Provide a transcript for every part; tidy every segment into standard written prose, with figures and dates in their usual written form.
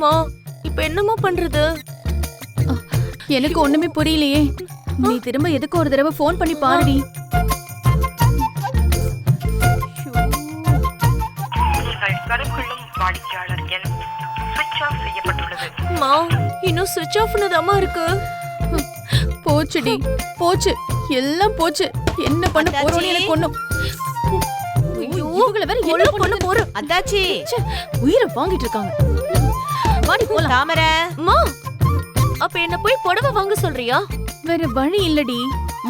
மா இப்ப என்னமா பண்றது? எனக்கு ஒண்ணுமே புரியலையே. நீ திரும்ப எதுக்கு ஒரு தடவை போன் பண்ணி பாருடி. மா இன்னும் சுவிட்ச் ஆஃப்னு தாமா இருக்கு. போச்சுடி, போச்சு, எல்லாம் போச்சு. என்ன பண்ண போறோம்னு எனக்கு ஒண்ணும். இவங்கள வேற என்ன பண்ண போறோம்? அத்தாச்சி உயிரை வாங்கிட்டு இருக்காங்க. வாடி போலாம். தாமரை மா அப்ப என்ன போய் புடவை வாங்க சொல்றியா? வேற வழி இல்லடி.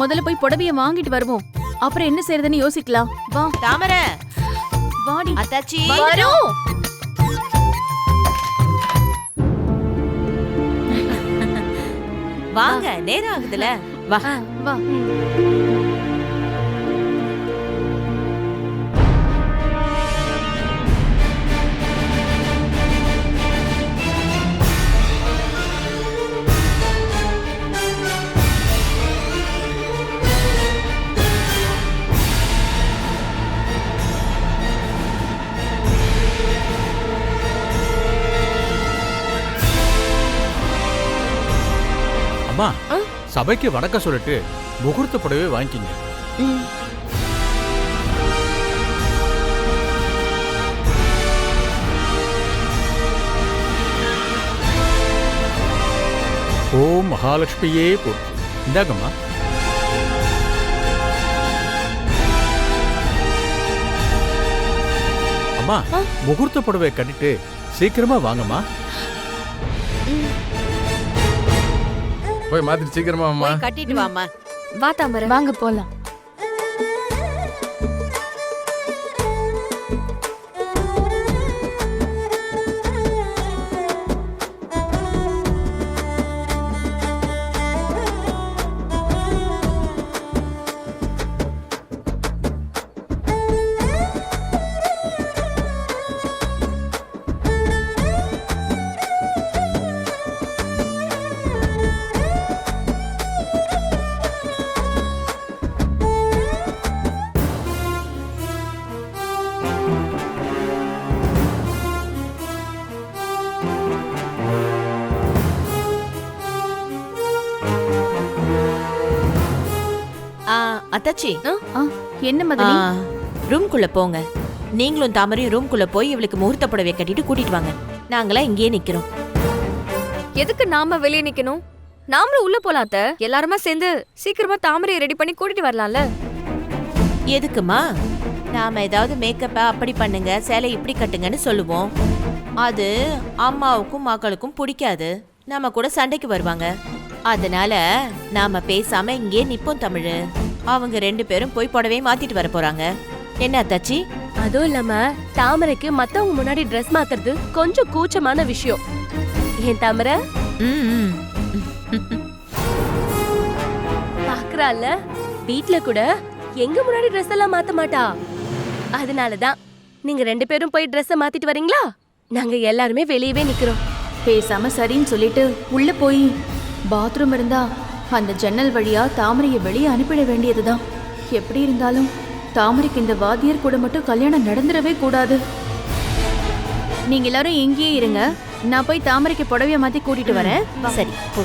முதல்ல போய் புடவைய வாங்கிட்டு வருவோம். அப்புறம் என்ன செய்யறதுன்னு யோசிக்கலாம். வா தாமரை. வாடி. அத்தாச்சி வரோம். வாங்க, நேரம் ஆகுதுல. வா வா. அம்மா, சபைக்கு வணக்கம் சொல்லிட்டு முகூர்த்த புடவை வாங்கிக்கிங்க. ஓம் மகாலட்சுமியே போற்றி. இந்தாங்கம்மா. அம்மா, முகூர்த்த புடவை கட்டிட்டு சீக்கிரமா வாங்கம்மா. போய் மாத்திட்டு சீக்கிரமா அம்மா. போய் கட்டிட்டு வாமா. வா தாமரை. வாங்க போலாம். அத்தாச்சி என்ன மதனி? ரூம்குள்ள போங்க. நீங்களும் தாமரையும் ரூம்குள்ள போய் இவளுக்கு முகூர்த்த புடவை கட்டிட்டு கூட்டிட்டு வாங்க. நாங்களாம் இங்கேயே நிக்கிறோம். எதுக்கு நாம வெளியே நிக்கணும்? நாமளும் உள்ள போலாம் அத்தை. எல்லாருமா சேர்ந்து சீக்கிரமா தாமரையை ரெடி பண்ணி கூட்டிட்டு வரலாம்ல. எதுக்குமா? நாம ஏதாவது மேக்கப்ப அப்படி பண்ணுங்க, சேலை இப்படி கட்டுங்கன்னு சொல்லுவோம். அது அம்மாவுக்கும் மக்களுக்கும் பிடிக்காது. நம்ம கூட சண்டைக்கு வருவாங்க. அதனால நாம பேசாம இங்கே நிப்போம் தமிழ். அவங்க 2 பேரும் போய் புடவையை மாத்திட்டு வர போறாங்க. என்ன அத்தாச்சி? அதுவும் இல்லாம தாமரைக்கு மத்தவங்க முன்னாடி ட்ரெஸ் மாத்துறது கொஞ்சம் கூச்சமான விஷயம். ஏன் தாமரை? பாக்குறால, வீட்ல கூட எங்க முன்னாடி ட்ரெஸ் எல்லாம் மாத்த மாட்டா. அதனாலதான் நீங்க 2 பேரும் போய் ட்ரெஸ் மாத்திட்டு வரீங்களா? நாங்க எல்லாருமே வெளியவே நிக்கிறோம். பேசாம சரின்னு சொல்லிட்டு உள்ள போய் பாத்ரூம் இருந்தா அந்த ஜன்னல் வழியா தாமரையை வெளியே அனுப்பிட வேண்டியதுதான். எப்படி இருந்தாலும் தாமரைக்கு இந்த வாத்தியர் கூட மட்டும் கல்யாணம் நடந்துடவே கூடாது. நீங்க எல்லாரும் இங்கேயே இருங்க. நான் போய் தாமரைக்கு புடவைய மாத்தி கூட்டிட்டு வரேன். சரி போ.